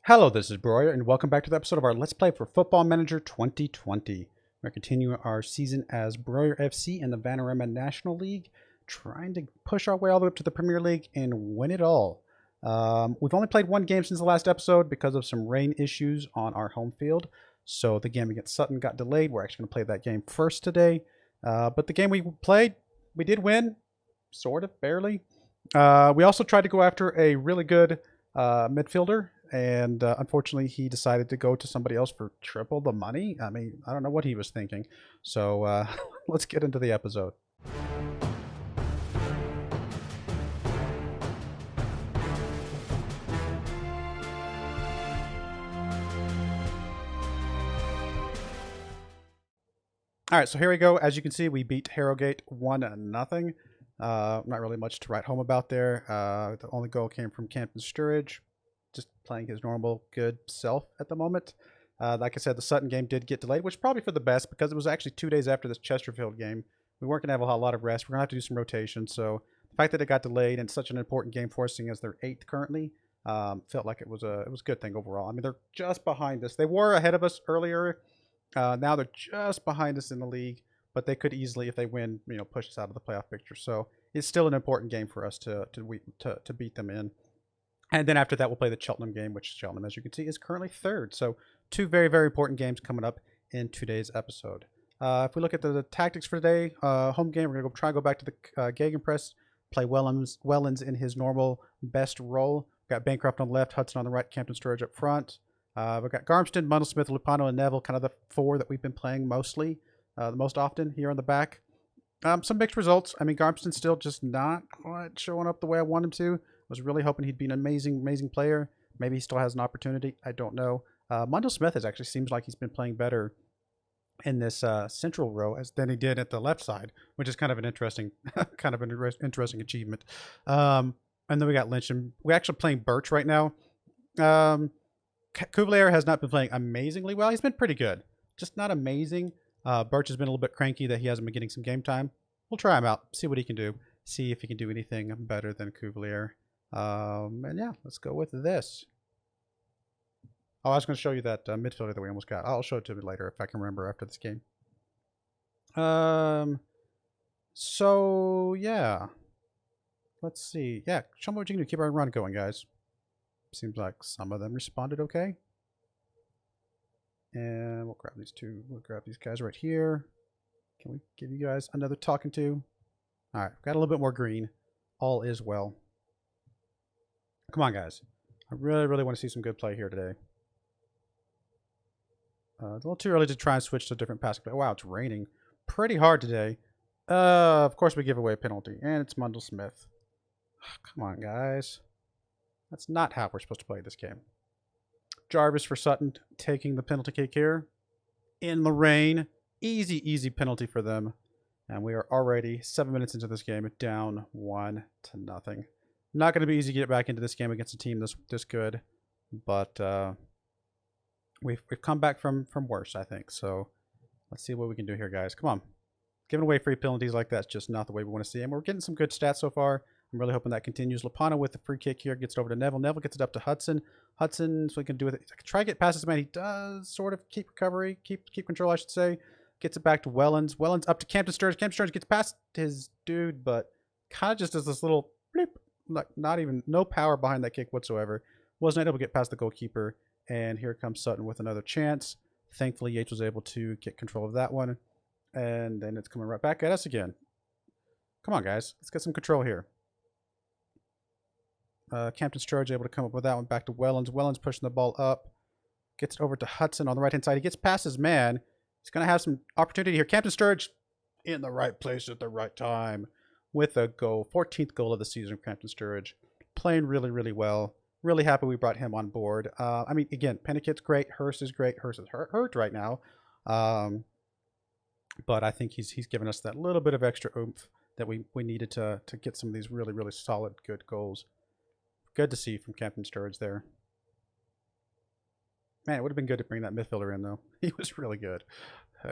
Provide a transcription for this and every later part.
Hello, this is Broyar, and welcome back to the episode of our Let's Play for Football Manager 2020. We're continuing our season as Broyar FC in the Vanarama National League, trying to push our way all the way up to the Premier League and win it all. We've only played one game since the last episode because of some rain issues on our home field, so the game against Sutton got delayed. We're actually going to play that game first today, but the game we played, we did win, sort of, barely. We also tried to go after a really good midfielder, and unfortunately he decided to go to somebody else for triple the money. I mean, I don't know what he was thinking. So let's get into the episode. All right, so here we go. As you can see, we beat Harrogate 1-0. Not really much to write home about there. The only goal came from Campton Sturridge, just playing his normal good self at the moment. Like I said, the Sutton game did get delayed, which is probably for the best because it was actually 2 days after this Chesterfield game. We weren't going to have a lot of rest. We're going to have to do some rotation. So the fact that it got delayed and such an important game for us, seeing as they're 8th currently, felt like it was a good thing overall. I mean, they're just behind us. They were ahead of us earlier. Now they're just behind us in the league, but they could easily, if they win, push us out of the playoff picture. So it's still an important game for us to beat them in. And then after that, we'll play the Cheltenham game, which Cheltenham, as you can see, is currently 3rd. So 2 very, very important games coming up in today's episode. If we look at the tactics for today, home game, we're going to try to go back to the Gegenpress, play Wellens in his normal best role. We've got Bancroft on the left, Hudson on the right, Campton Sturridge up front. We've got Garmston, Muddlesmith, Lupano, and Neville, kind of the 4 that we've been playing mostly, the most often here on the back. Some mixed results. I mean, Garmston's still just not quite showing up the way I want him to. Was really hoping he'd be an amazing player. Maybe he still has an opportunity. I don't know. Mundell Smith actually seems like he's been playing better in this central row than he did at the left side, which is kind of an interesting interesting achievement. And then we got Lynch, and we're actually playing Birch right now. Cuvelier has not been playing amazingly well. He's been pretty good, just not amazing. Birch has been a little bit cranky that he hasn't been getting some game time. We'll try him out, see what he can do, see if he can do anything better than Cuvelier. And yeah, let's go with this. Oh, I was going to show you that midfielder that we almost got. I'll show it to you later if I can remember after this game. So yeah, let's see. Yeah, show me what you can do. Keep our run going, guys. Seems like some of them responded okay. And we'll grab these two. We'll grab these guys right here. Can we give you guys another talking to? All right, got a little bit more green. All is well. Come on, guys. I really want to see some good play here today. It's a little too early to try and switch to a different passing play. Wow, it's raining pretty hard today. Of course we give away a penalty, and it's Mundell Smith. Come on, guys. That's not how we're supposed to play this game. Jarvis for Sutton taking the penalty kick here. In the rain. Easy penalty for them. And we are already 7 minutes into this game, down 1-0. Not going to be easy to get back into this game against a team this good, but we've come back from worse, I think. So let's see what we can do here, guys. Come on. Giving away free penalties like that's just not the way we want to see them. We're getting some good stats so far. I'm really hoping that continues. Lupano with the free kick here gets it over to Neville. Neville gets it up to Hudson. Hudson, so he can do with it. Try to get past this man. He does sort of keep recovery, keep control, I should say. Gets it back to Wellens. Wellens up to Campton Sturridge. Campton Sturridge gets past his dude, but kind of just does this little bleep. Like no power behind that kick whatsoever. Wasn't able to get past the goalkeeper. And here comes Sutton with another chance. Thankfully, Yates was able to get control of that one. And then it's coming right back at us again. Come on, guys. Let's get some control here. Campton Sturridge able to come up with that one. Back to Wellens. Wellens pushing the ball up. Gets it over to Hudson on the right-hand side. He gets past his man. He's going to have some opportunity here. Campton Sturridge in the right place at the right time with a goal. 14th goal of the season from Campton Sturridge. Playing really well. Really happy we brought him on board. I mean, again, Pennickett's great. Hurst is great. Hurst is hurt right now. But I think he's given us that little bit of extra oomph that we needed to get some of these really solid, good goals. Good to see from Campton Sturridge there. Man, it would have been good to bring that midfielder in, though. He was really good.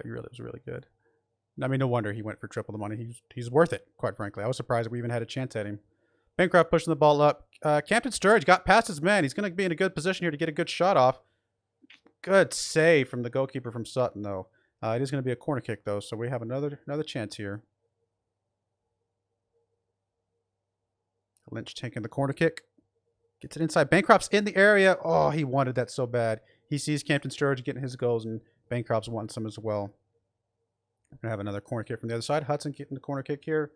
He really was really good. I mean, no wonder he went for triple the money. He's worth it, quite frankly. I was surprised we even had a chance at him. Bancroft pushing the ball up. Captain Sturridge got past his man. He's going to be in a good position here to get a good shot off. Good save from the goalkeeper from Sutton, though. It is going to be a corner kick, though, so we have another chance here. Lynch taking the corner kick. Gets it inside. Bancroft's in the area. Oh, he wanted that so bad. He sees Captain Sturridge getting his goals, and Bancroft's wanting some as well. We're going to have another corner kick from the other side. Hudson getting the corner kick here.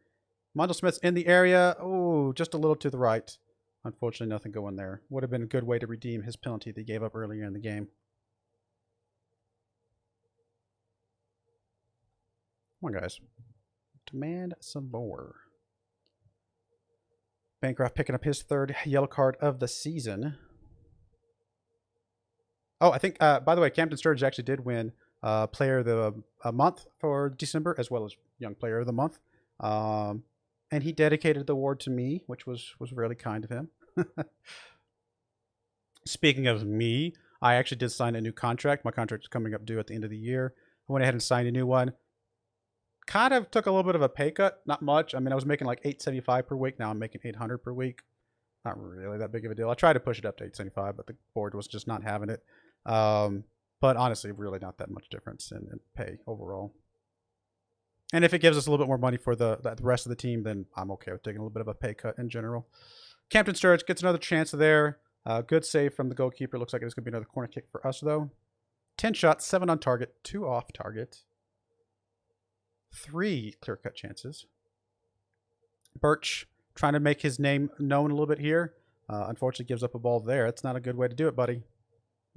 Smith's in the area. Oh, just a little to the right. Unfortunately, nothing going there. Would have been a good way to redeem his penalty that he gave up earlier in the game. Come on, guys. Demand some more. Bancroft picking up his third yellow card of the season. Oh, I think, by the way, Captain Sturridge actually did win Player of the Month for December, as well as Young Player of the Month. And he dedicated the award to me, which was really kind of him. Speaking of me, I actually did sign a new contract. My contract is coming up due at the end of the year. I went ahead and signed a new one. Kind of took a little bit of a pay cut. Not much. I mean, I was making like $875 per week. Now I'm making $800 per week. Not really that big of a deal. I tried to push it up to $875, but the board was just not having it. But honestly, really not that much difference in pay overall. And if it gives us a little bit more money for the rest of the team, then I'm okay with taking a little bit of a pay cut in general. Captain Sturridge gets another chance there. Good save from the goalkeeper. Looks like it's going to be another corner kick for us, though. 10 shots, 7 on target, 2 off target. 3 clear-cut chances. Birch trying to make his name known a little bit here. Unfortunately, gives up a ball there. That's not a good way to do it, buddy.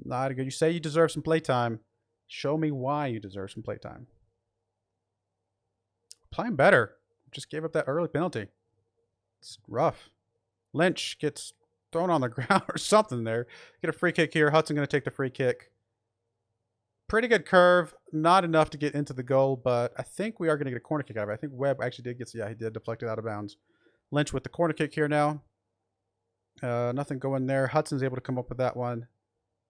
Not a good. You say you deserve some playtime. Show me why you deserve some playtime. Playing better. Just gave up that early penalty. It's rough. Lynch gets thrown on the ground or something there. Get a free kick here. Hudson going to take the free kick. Pretty good curve. Not enough to get into the goal, but I think we are going to get a corner kick out of it. I think Webb actually did get, yeah, he did deflect it out of bounds. Lynch with the corner kick here now. Nothing going there. Hudson's able to come up with that one.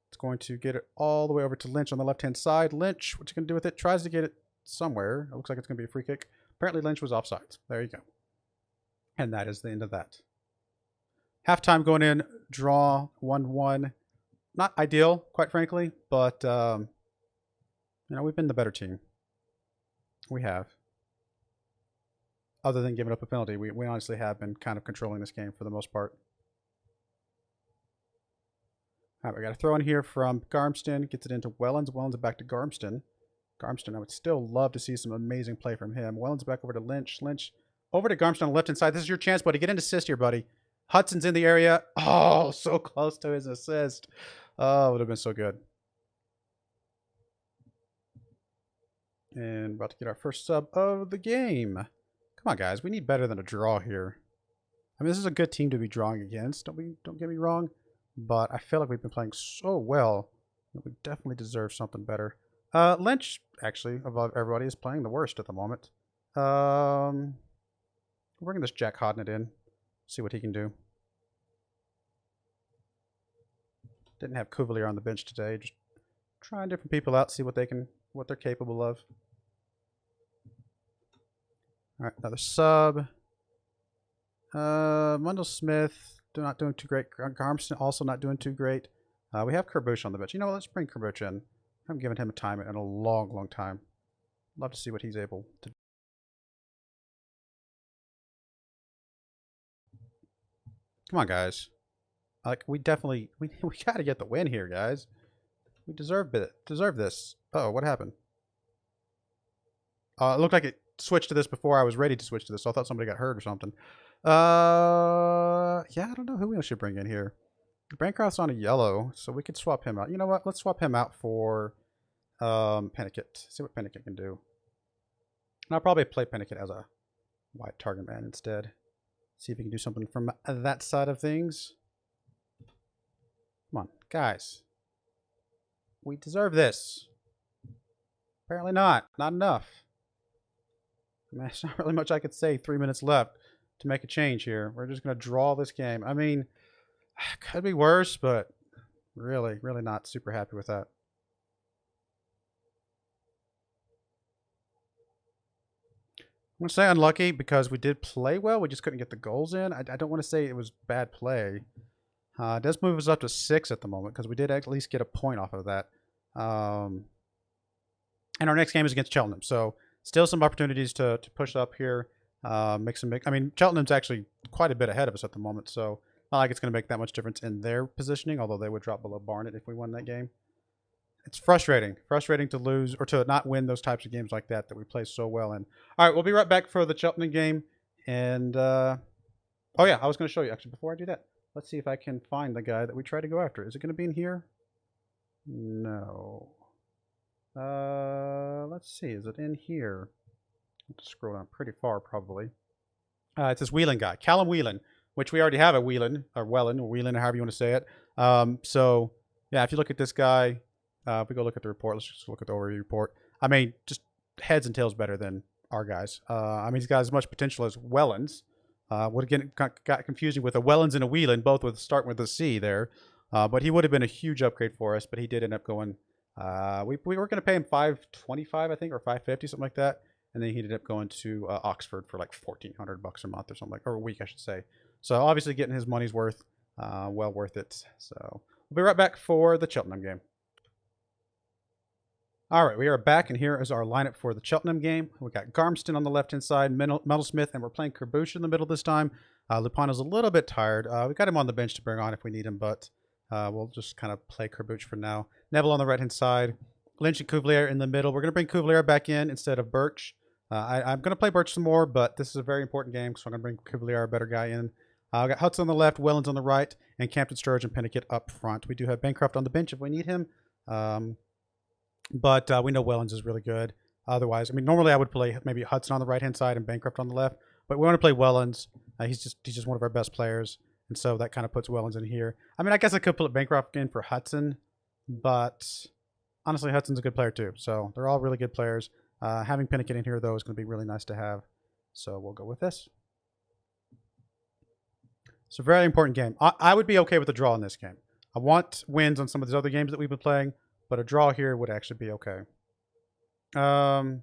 It's going to get it all the way over to Lynch on the left-hand side. Lynch, what's he going to do with it? Tries to get it somewhere. It looks like it's going to be a free kick. Apparently Lynch was offside. There you go. And that is the end of that. Halftime going in, draw 1-1. Not ideal, quite frankly, but you know, we've been the better team. We have. Other than giving up a penalty, we honestly have been kind of controlling this game for the most part. All right, we got a throw in here from Garmston. Gets it into Wellens. Wellens back to Garmston. Garmston, I would still love to see some amazing play from him. Wellens back over to Lynch. Lynch over to Garmston on the left-hand side. This is your chance, buddy. Get an assist here, buddy. Hudson's in the area. Oh, so close to his assist. Oh, it would have been so good. And about to get our first sub of the game. Come on, guys. We need better than a draw here. I mean, this is a good team to be drawing against. Don't get me wrong. But I feel like we've been playing so well that we definitely deserve something better. Lynch, actually, of everybody, is playing the worst at the moment. We're going to just Jack Hodnett in. See what he can do. Didn't have Cuvalier on the bench today. Just trying different people out, see what they're capable of. All right, another sub. Mundell Smith, not doing too great. Garmston also not doing too great. We have Kerbush on the bench. You know what? Let's bring Kerbush in. I haven't given him a time in a long, long time. Love to see what he's able to do. Come on, guys. Like, we definitely, we got to get the win here, guys. We deserve this. Uh-oh, what happened? It looked like it switched to this before I was ready to switch to this, so I thought somebody got hurt or something. Yeah, I don't know who we should bring in here. Bancroft's on a yellow, so we could swap him out. You know what? Let's swap him out for Pennicott. See what Pennicott can do. And I'll probably play Pennicott as a wide target man instead. See if he can do something from that side of things. Come on, guys. We deserve this. Apparently not. Not enough. I mean, there's not really much I could say. 3 minutes left to make a change here. We're just going to draw this game. I mean, could be worse, but really, really not super happy with that. going to say unlucky because we did play well. We just couldn't get the goals in. I don't want to say it was bad play. It does move us up to 6 at the moment because we did at least get a point off of that. And our next game is against Cheltenham. So still some opportunities to push up here. I mean, Cheltenham's actually quite a bit ahead of us at the moment. So not like it's going to make that much difference in their positioning, although they would drop below Barnet if we won that game. It's frustrating to lose or to not win those types of games like that we play so well in. All right, we'll be right back for the Cheltenham game. And, oh yeah, I was going to show you, actually, before I do that. Let's see if I can find the guy that we tried to go after. Is it going to be in here? No. Let's see. Is it in here? Let's scroll down pretty far, probably. It's this Whelan guy, Callum Whelan, which we already have a Whelan, or Whelan, or however you want to say it. So, yeah, if you look at this guy, if we go look at the report, let's just look at the overview report. I mean, just heads and tails better than our guys. I mean, he's got as much potential as Wellens. Would again got confusing with a Wellens and a Whelan, both with starting with a C there. But he would have been a huge upgrade for us. But he did end up going. We were going to pay him $525, I think, or $550, something like that. And then he ended up going to Oxford for like $1,400 a month or something or a week, I should say. So obviously getting his money's worth, well worth it. So we'll be right back for the Cheltenham game. All right, we are back, and here is our lineup for the Cheltenham game. We got Garmston on the left-hand side, Metalsmith, and we're playing Kerbush in the middle this time. Lupano's a little bit tired. We got him on the bench to bring on if we need him, but we'll just kind of play Kerbush for now. Neville on the right-hand side, Lynch and Cuvelier in the middle. We're going to bring Cuvelier back in instead of Birch. I'm going to play Birch some more, but this is a very important game, so I'm going to bring Cuvelier, a better guy, in. We got Hudson on the left, Wellens on the right, and Campton Sturridge and Pennicott up front. We do have Bancroft on the bench if we need him. But we know Wellens is really good. Otherwise, I mean, normally I would play maybe Hudson on the right-hand side and Bancroft on the left. But we want to play Wellens. He's just one of our best players. And so that kind of puts Wellens in here. I mean, I guess I could put Bancroft in for Hudson. But honestly, Hudson's a good player too. So they're all really good players. Having Pennicott in here, though, is going to be really nice to have. So we'll go with this. It's a very important game. I would be okay with a draw in this game. I want wins on some of these other games that we've been playing. But a draw here would actually be okay. They're going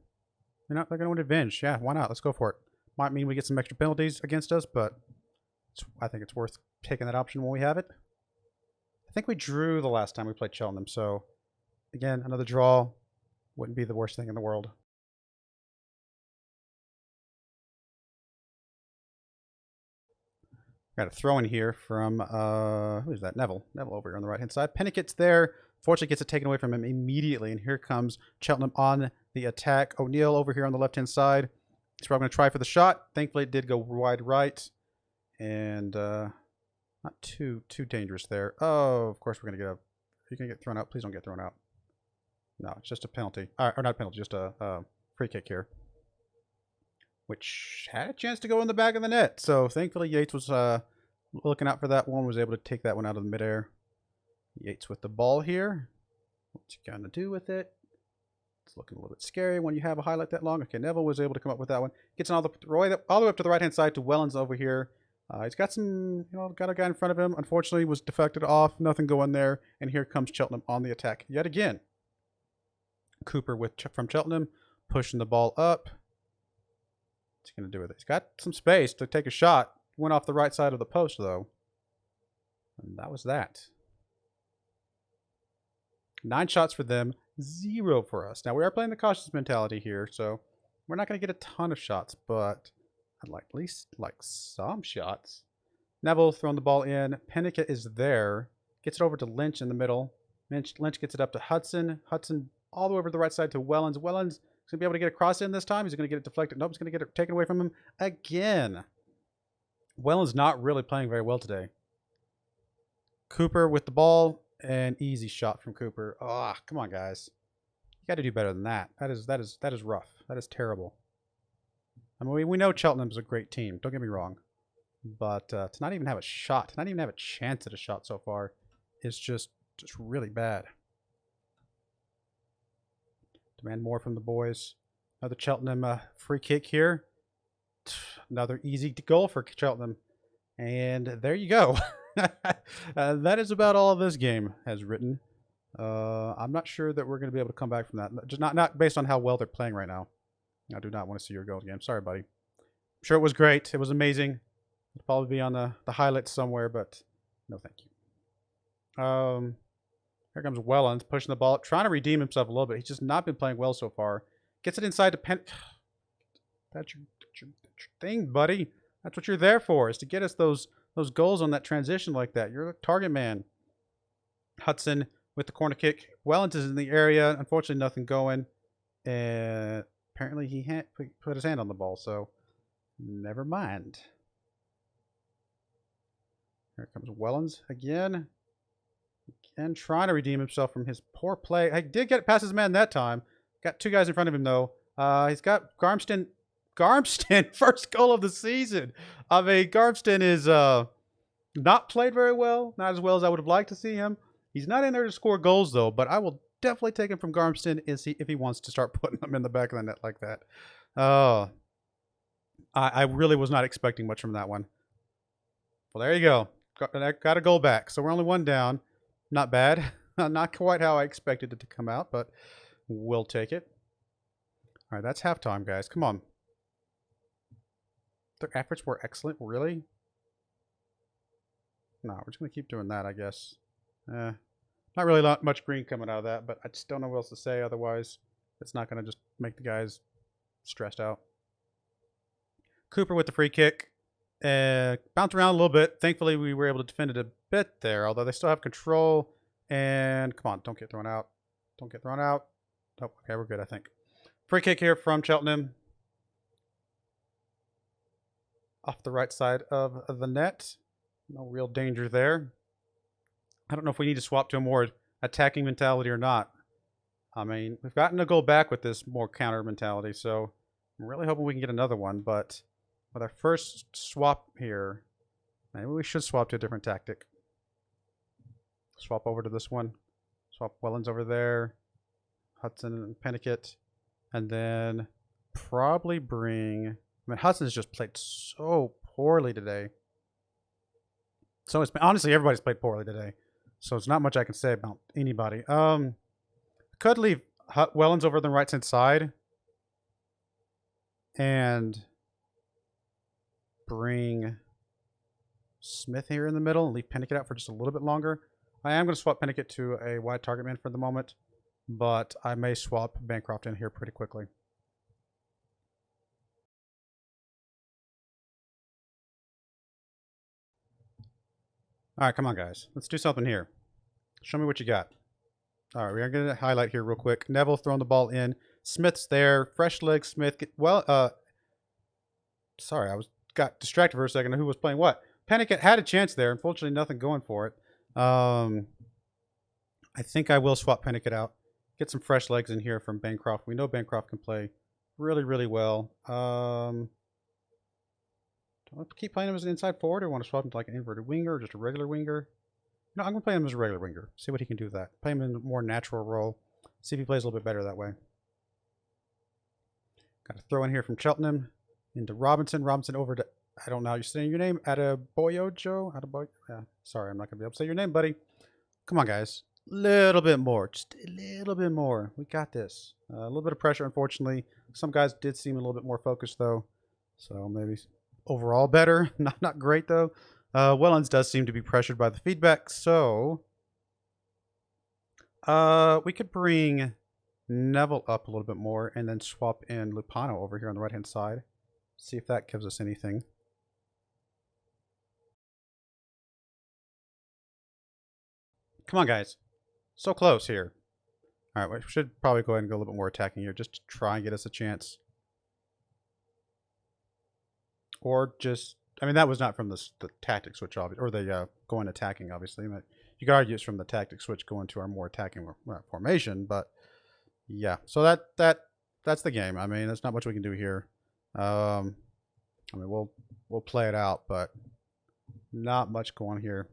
to win advantage. Yeah, why not? Let's go for it. Might mean we get some extra penalties against us, but I think it's worth taking that option when we have it. I think we drew the last time we played Cheltenham, so again, another draw wouldn't be the worst thing in the world. Got a throw in here from, who is that? Neville. Neville over here on the right-hand side. Pennicott's there. Fortunately, gets it taken away from him immediately. And here comes Cheltenham on the attack. O'Neill over here on the left-hand side. He's probably going to try for the shot. Thankfully, it did go wide right. And not too dangerous there. Oh, of course, we're going to get a... You're going to get thrown out. Please don't get thrown out. No, it's just a penalty. Or not a penalty, just a free kick here. Which had a chance to go in the back of the net. So thankfully Yates was looking out for that one, was able to take that one out of the midair. Yates with the ball here. What's he gonna do with it? It's looking a little bit scary when you have a highlight that long. Okay, Neville was able to come up with that one. Gets all the way up to the right-hand side to Wellens over here. He's got some, got a guy in front of him. Unfortunately, was deflected off. Nothing going there. And here comes Cheltenham on the attack yet again. Cooper from Cheltenham pushing the ball up. What's he going to do with it? He's got some space to take a shot. Went off the right side of the post, though. And that was that. 9 shots for them, 0 for us. Now, we are playing the cautious mentality here, so we're not going to get a ton of shots, but I'd like at least some shots. Neville throwing the ball in. Pennicott is there. Gets it over to Lynch in the middle. Lynch gets it up to Hudson. Hudson all the way over to the right side to Wellens. Wellens is going to be able to get a cross in this time. He's going to get it deflected. Nope, he's going to get it taken away from him again. Wellens not really playing very well today. Cooper with the ball. An easy shot from Cooper. Ah, come on, guys. You got to do better than that. That is rough. That is terrible. I mean, we know Cheltenham's a great team. Don't get me wrong. But to not even have a shot, to not even have a chance at a shot so far is just really bad. Demand more from the boys. Another Cheltenham free kick here. Another easy goal for Cheltenham. And there you go. That is about all this game has written. I'm not sure that we're going to be able to come back from that. Just not based on how well they're playing right now. I do not want to see your goal again. Sorry, buddy. I'm sure it was great. It was amazing. It'll probably be on the highlights somewhere, but no thank you. Here comes Wellens pushing the ball, trying to redeem himself a little bit. He's just not been playing well so far. Gets it inside to Pen. That's your thing, buddy. That's what you're there for, is to get us those goals on that transition like that. You're a target man. Hudson with the corner kick. Wellens is in the area. Unfortunately, nothing going. And apparently he put his hand on the ball, so never mind. Here comes Wellens again. Again, trying to redeem himself from his poor play. I did get it past his man that time. Got two guys in front of him, though. He's got Garmston. Garmston, first goal of the season. I mean, Garmston is not played very well. Not as well as I would have liked to see him. He's not in there to score goals, though, but I will definitely take him from Garmston if he wants to start putting them in the back of the net like that. I really was not expecting much from that one. Well, there you go. Got a goal back. So we're only one down. Not bad. Not quite how I expected it to come out, but we'll take it. All right, that's halftime, guys. Come on. Their efforts were excellent. Really? No, we're just going to keep doing that, I guess. Not really much green coming out of that, but I just don't know what else to say. Otherwise, it's not going to just make the guys stressed out. Cooper with the free kick. Bounced around a little bit. Thankfully, we were able to defend it a bit there, although they still have control. And come on, don't get thrown out. Don't get thrown out. Oh, okay, we're good, I think. Free kick here from Cheltenham. Off the right side of the net. No real danger there. I don't know if we need to swap to a more attacking mentality or not. I mean, we've gotten a goal back with this more counter mentality, so I'm really hoping we can get another one. But with our first swap here, maybe we should swap to a different tactic. Swap over to this one. Swap Wellens over there. Hudson and Pennicott. And then probably bring... I mean, Hudson's just played so poorly today. So it's been, honestly, everybody's played poorly today. So it's not much I can say about anybody. Could leave Wellens over on the right-hand side. And bring Smith here in the middle and leave Pennicott out for just a little bit longer. I am going to swap Pennicott to a wide target man for the moment. But I may swap Bancroft in here pretty quickly. All right, come on, guys. Let's do something here. Show me what you got. All right, we're going to highlight here real quick. Neville throwing the ball in. Smith's there. Fresh leg Smith. Sorry, got distracted for a second. Who was playing what? Pennicott had a chance there. Unfortunately, nothing going for it. I think I will swap Pennicott out. Get some fresh legs in here from Bancroft. We know Bancroft can play really, really well. Do I keep playing him as an inside forward or want to swap him to like an inverted winger or just a regular winger? No, I'm going to play him as a regular winger. See what he can do with that. Play him in a more natural role. See if he plays a little bit better that way. Got a throw in here from Cheltenham into Robinson. Robinson over to, I don't know how you're saying your name. Adebayojo? Yeah, sorry, I'm not going to be able to say your name, buddy. Come on, guys. Little bit more. Just a little bit more. We got this. A little bit of pressure, unfortunately. Some guys did seem a little bit more focused, though. So maybe overall better. Not great, though. Wellens does seem to be pressured by the feedback, so we could bring Neville up a little bit more and then swap in Lupano over here on the right-hand side. See if that gives us anything. Come on, guys. So close here. All right, we should probably go ahead and go a little bit more attacking here just to try and get us a chance. Or just, I mean, that was not from the tactic switch, obviously, or the going attacking, obviously. You could argue it's from the tactic switch going to our more attacking formation, but yeah. So that's the game. I mean, there's not much we can do here. I mean, we'll play it out, but not much going here.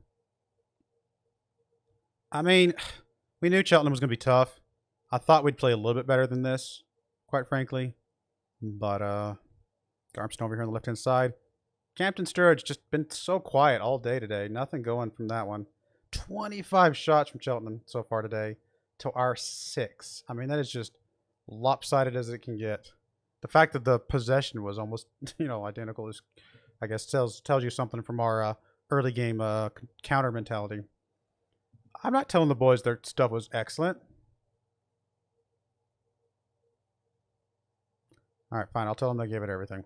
I mean, we knew Cheltenham was going to be tough. I thought we'd play a little bit better than this, quite frankly. But Garmston over here on the left-hand side. Campton Sturridge just been so quiet all day today. Nothing going from that one. 25 shots from Cheltenham so far today to our 6. I mean, that is just lopsided as it can get. The fact that the possession was almost, identical is, I guess, tells you something from our early game counter mentality. I'm not telling the boys their stuff was excellent. All right, fine. I'll tell them they gave it everything.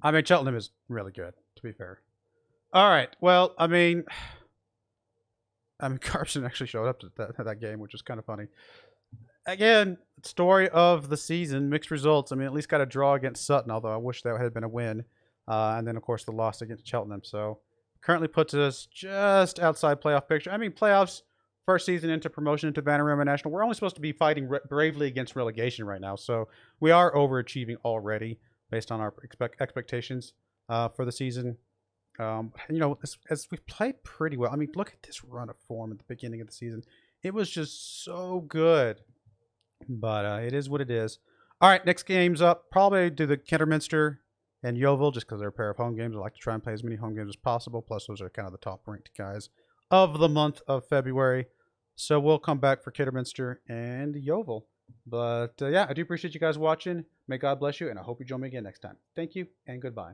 I mean, Cheltenham is really good, to be fair. All right. Well, I mean, Carson actually showed up to that game, which was kind of funny. Again, story of the season, mixed results. I mean, at least got a draw against Sutton, although I wish that had been a win. And then, of course, the loss against Cheltenham. So currently puts us just outside playoff picture. I mean, playoffs, first season into promotion into Vanarama National. We're only supposed to be fighting bravely against relegation right now. So we are overachieving already based on our expectations for the season. As we played pretty well. I mean, look at this run of form at the beginning of the season. It was just so good. But it is what it is. All right, next game's up. Probably do the Kidderminster and Yeovil just because they're a pair of home games. I like to try and play as many home games as possible. Plus, those are kind of the top-ranked guys of the month of February. So we'll come back for Kidderminster and Yeovil. But yeah, I do appreciate you guys watching. May God bless you, and I hope you join me again next time. Thank you, and goodbye.